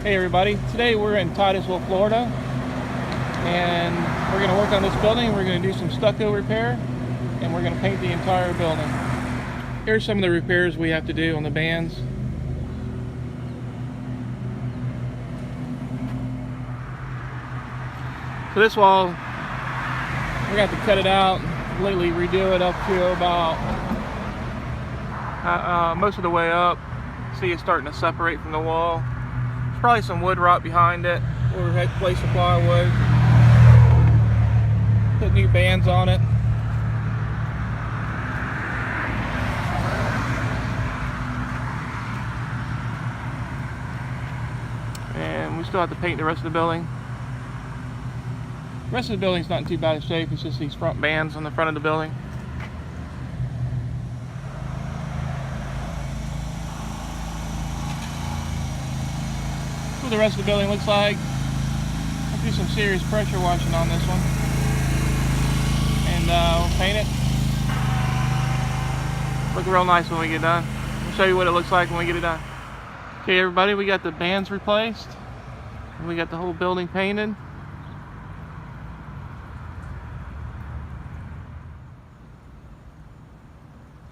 Hey everybody, today we're in Titusville, Florida, and we're going to work on this building. We're going to do some stucco repair, and we're going to paint the entire building. Here's some of the repairs we have to do on the bands. So this wall, we're going to have to cut it out and completely redo it up to about most of the way up. See it's starting to separate from the wall. Probably some wood rot behind it. We'll replace the plywood, put new bands on it. And we still have to paint the rest of the building. The rest of the building's not in too bad a shape. It's just these front bands on the front of the building. What the rest of the building looks like. I'll do some serious pressure washing on this one, and we'll paint it. Look real nice when we get done. I'll show you what it looks like when we get it done. Okay everybody, we got the bands replaced, and we got the whole building painted.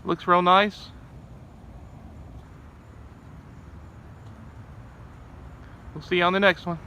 Looks real nice. We'll see you on the next one.